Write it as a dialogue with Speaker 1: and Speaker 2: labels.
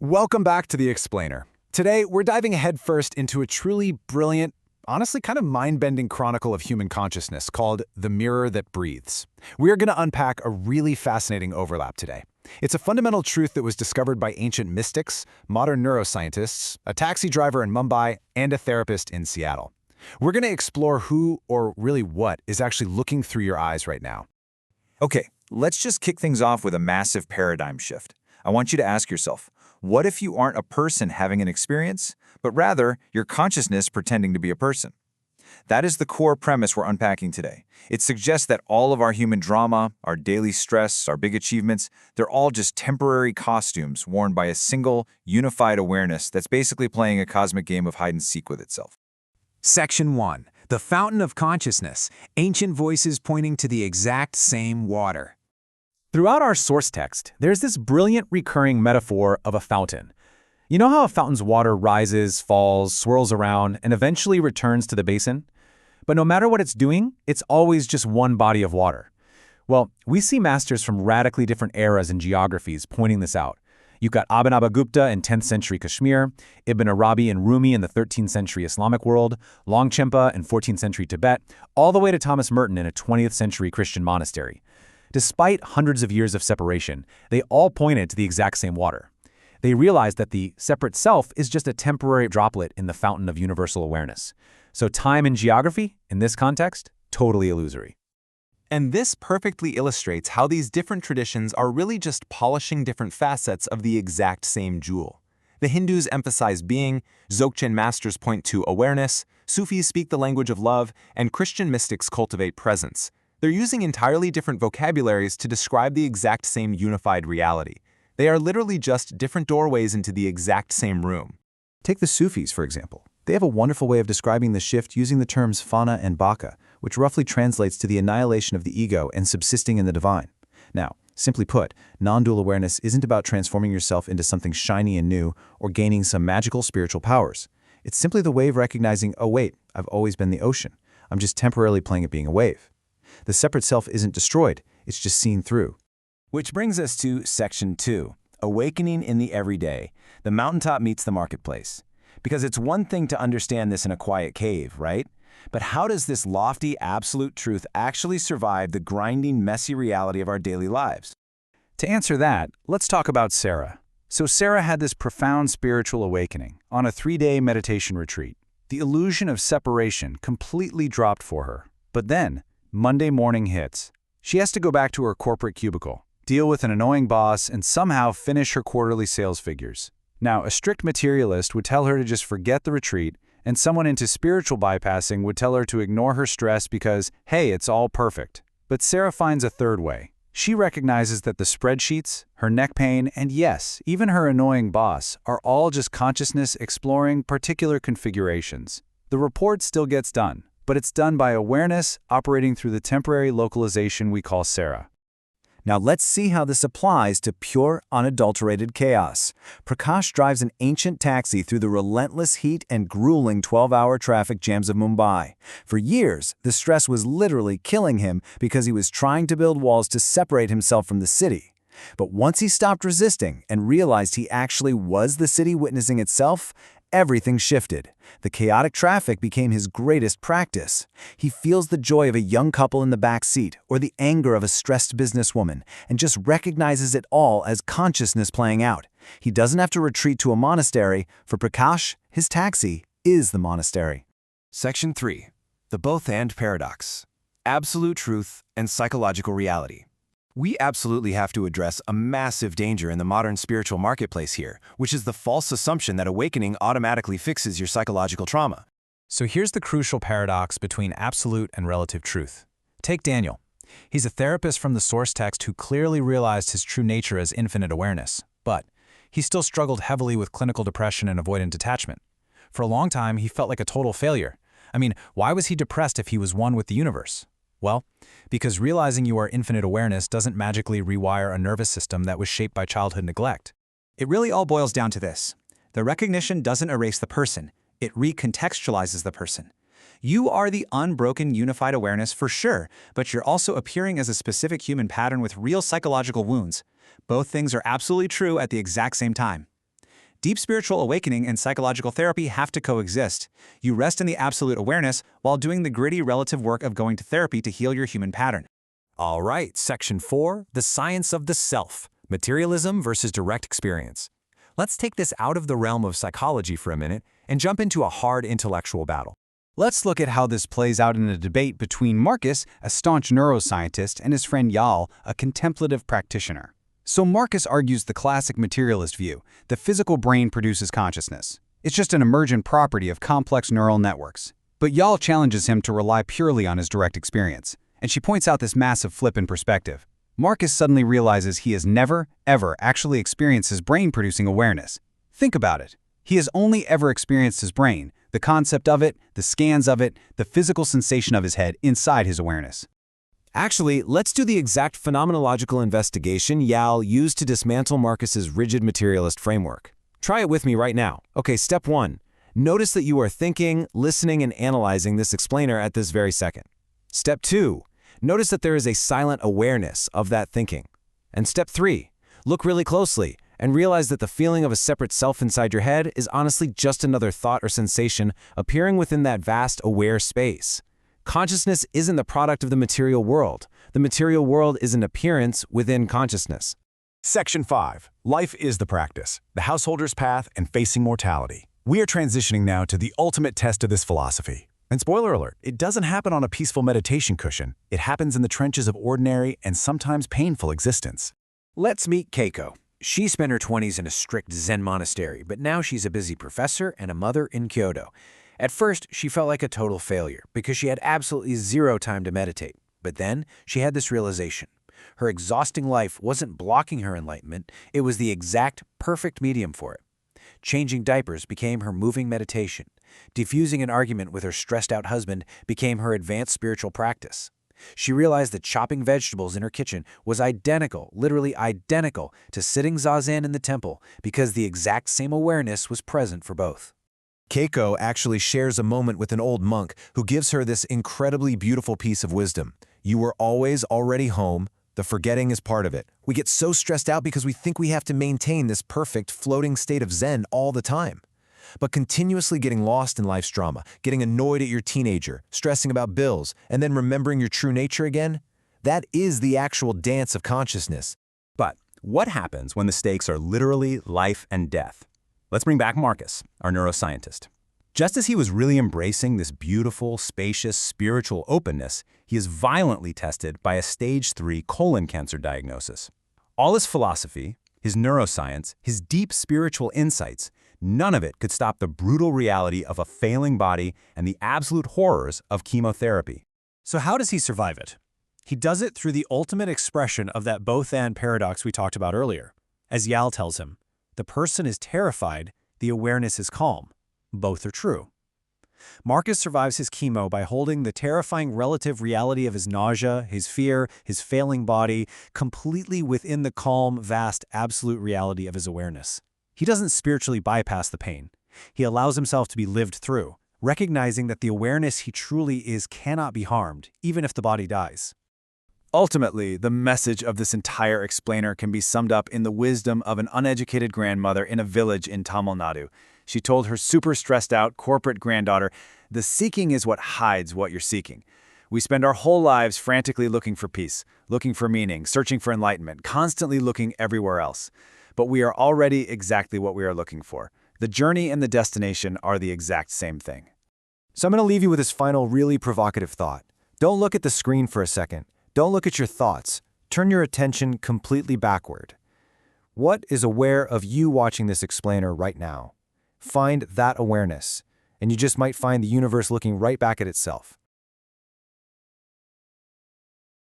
Speaker 1: Welcome back to The Explainer. Today, we're diving headfirst into a truly brilliant, honestly kind of mind-bending chronicle of human consciousness called The Mirror That Breathes. We're going to unpack a really fascinating overlap today. It's a fundamental truth that was discovered by ancient mystics, modern neuroscientists, a taxi driver in Mumbai, and a therapist in Seattle. We're going to explore who, or really what, is actually looking through your eyes right now.
Speaker 2: Okay, let's just kick things off with a massive paradigm shift. I want you to ask yourself, what if you aren't a person having an experience, but rather your consciousness pretending to be a person? That is the core premise we're unpacking today. It suggests that all of our human drama, our daily stress, our big achievements, they're all just temporary costumes worn by a single, unified awareness that's basically playing a cosmic game of hide-and-seek with itself.
Speaker 3: Section 1. The Fountain of Consciousness, Ancient Voices Pointing to the Exact Same Water.
Speaker 1: Throughout our source text, there's this brilliant recurring metaphor of a fountain. You know how a fountain's water rises, falls, swirls around, and eventually returns to the basin? But no matter what it's doing, it's always just one body of water. Well, we see masters from radically different eras and geographies pointing this out. You've got Abhinavagupta in 10th century Kashmir, Ibn Arabi and Rumi in the 13th century Islamic world, Longchenpa in 14th century Tibet, all the way to Thomas Merton in a 20th century Christian monastery. Despite hundreds of years of separation, they all pointed to the exact same water. They realized that the separate self is just a temporary droplet in the fountain of universal awareness. So time and geography, in this context, totally illusory.
Speaker 4: And this perfectly illustrates how these different traditions are really just polishing different facets of the exact same jewel. The Hindus emphasize being, Dzogchen masters point to awareness, Sufis speak the language of love, and Christian mystics cultivate presence. They're using entirely different vocabularies to describe the exact same unified reality. They are literally just different doorways into the exact same room.
Speaker 5: Take the Sufis, for example. They have a wonderful way of describing the shift using the terms fana and baka, which roughly translates to the annihilation of the ego and subsisting in the divine. Now, simply put, non-dual awareness isn't about transforming yourself into something shiny and new or gaining some magical spiritual powers. It's simply the way of recognizing, oh wait, I've always been the ocean. I'm just temporarily playing at being a wave. The separate self isn't destroyed, it's just seen through.
Speaker 3: Which brings us to Section 2, Awakening in the Everyday. The mountaintop meets the marketplace. Because it's one thing to understand this in a quiet cave, right? But how does this lofty, absolute truth actually survive the grinding, messy reality of our daily lives?
Speaker 1: To answer that, let's talk about Sarah. So Sarah had this profound spiritual awakening on a 3-day meditation retreat. The illusion of separation completely dropped for her. But then, Monday morning hits. She has to go back to her corporate cubicle, deal with an annoying boss, and somehow finish her quarterly sales figures. Now, a strict materialist would tell her to just forget the retreat, and someone into spiritual bypassing would tell her to ignore her stress because, hey, it's all perfect. But Sarah finds a third way. She recognizes that the spreadsheets, her neck pain, and yes, even her annoying boss are all just consciousness exploring particular configurations. The report still gets done, but it's done by awareness operating through the temporary localization we call Sarah.
Speaker 5: Now let's see how this applies to pure, unadulterated chaos. Prakash drives an ancient taxi through the relentless heat and grueling 12-hour traffic jams of Mumbai. For years, the stress was literally killing him because he was trying to build walls to separate himself from the city. But once he stopped resisting and realized he actually was the city witnessing itself, everything shifted. The chaotic traffic became his greatest practice. He feels the joy of a young couple in the back seat or the anger of a stressed businesswoman and just recognizes it all as consciousness playing out. He doesn't have to retreat to a monastery. For Prakash, his taxi is the monastery.
Speaker 6: Section 3. The Both-and Paradox. Absolute Truth and Psychological Reality. We absolutely have to address a massive danger in the modern spiritual marketplace here, which is the false assumption that awakening automatically fixes your psychological trauma.
Speaker 3: So here's the crucial paradox between absolute and relative truth. Take Daniel. He's a therapist from the source text who clearly realized his true nature as infinite awareness, but he still struggled heavily with clinical depression and avoidant detachment. For a long time, he felt like a total failure. I mean, why was he depressed if he was one with the universe? Well, because realizing you are infinite awareness doesn't magically rewire a nervous system that was shaped by childhood neglect.
Speaker 7: It really all boils down to this. The recognition doesn't erase the person. It recontextualizes the person. You are the unbroken unified awareness for sure, but you're also appearing as a specific human pattern with real psychological wounds. Both things are absolutely true at the exact same time. Deep spiritual awakening and psychological therapy have to coexist. You rest in the absolute awareness while doing the gritty relative work of going to therapy to heal your human pattern.
Speaker 6: All right, Section 4, the science of the self, materialism versus direct experience. Let's take this out of the realm of psychology for a minute and jump into a hard intellectual battle.
Speaker 1: Let's look at how this plays out in a debate between Marcus, a staunch neuroscientist, and his friend Yal, a contemplative practitioner. So Marcus argues the classic materialist view: the physical brain produces consciousness. It's just an emergent property of complex neural networks. But Yal challenges him to rely purely on his direct experience, and she points out this massive flip in perspective. Marcus suddenly realizes he has never, ever actually experienced his brain producing awareness. Think about it. He has only ever experienced his brain, the concept of it, the scans of it, the physical sensation of his head inside his awareness.
Speaker 6: Actually, let's do the exact phenomenological investigation Yal used to dismantle Marcus's rigid materialist framework. Try it with me right now. Okay, step 1. Notice that you are thinking, listening, and analyzing this explainer at this very second. Step 2. Notice that there is a silent awareness of that thinking. And step 3. Look really closely and realize that the feeling of a separate self inside your head is honestly just another thought or sensation appearing within that vast aware space. Consciousness isn't the product of the material world. The material world is an appearance within consciousness.
Speaker 8: Section 5. Life is the practice, the householder's path, and facing mortality. We are transitioning now to the ultimate test of this philosophy. And spoiler alert, it doesn't happen on a peaceful meditation cushion. It happens in the trenches of ordinary and sometimes painful existence.
Speaker 9: Let's meet Keiko. She spent her 20s in a strict Zen monastery, but now she's a busy professor and a mother in Kyoto. At first, she felt like a total failure because she had absolutely zero time to meditate. But then, she had this realization. Her exhausting life wasn't blocking her enlightenment, it was the exact perfect medium for it. Changing diapers became her moving meditation. Diffusing an argument with her stressed-out husband became her advanced spiritual practice. She realized that chopping vegetables in her kitchen was identical, literally identical, to sitting zazen in the temple because the exact same awareness was present for both.
Speaker 6: Keiko actually shares a moment with an old monk who gives her this incredibly beautiful piece of wisdom. You were always already home. The forgetting is part of it. We get so stressed out because we think we have to maintain this perfect floating state of Zen all the time. But continuously getting lost in life's drama, getting annoyed at your teenager, stressing about bills, and then remembering your true nature again, that is the actual dance of consciousness.
Speaker 1: But what happens when the stakes are literally life and death? Let's bring back Marcus, our neuroscientist. Just as he was really embracing this beautiful, spacious, spiritual openness, he is violently tested by a stage 3 colon cancer diagnosis. All his philosophy, his neuroscience, his deep spiritual insights, none of it could stop the brutal reality of a failing body and the absolute horrors of chemotherapy.
Speaker 7: So how does he survive it? He does it through the ultimate expression of that both-and paradox we talked about earlier. As Yal tells him, the person is terrified, the awareness is calm. Both are true. Marcus survives his chemo by holding the terrifying relative reality of his nausea, his fear, his failing body, completely within the calm, vast, absolute reality of his awareness. He doesn't spiritually bypass the pain. He allows himself to be lived through, recognizing that the awareness he truly is cannot be harmed, even if the body dies.
Speaker 5: Ultimately, the message of this entire explainer can be summed up in the wisdom of an uneducated grandmother in a village in Tamil Nadu. She told her super stressed out corporate granddaughter, "The seeking is what hides what you're seeking." We spend our whole lives frantically looking for peace, looking for meaning, searching for enlightenment, constantly looking everywhere else. But we are already exactly what we are looking for. The journey and the destination are the exact same thing.
Speaker 6: So I'm going to leave you with this final really provocative thought. Don't look at the screen for a second. Don't look at your thoughts. Turn your attention completely backward. What is aware of you watching this explainer right now? Find that awareness, and you just might find the universe looking right back at itself.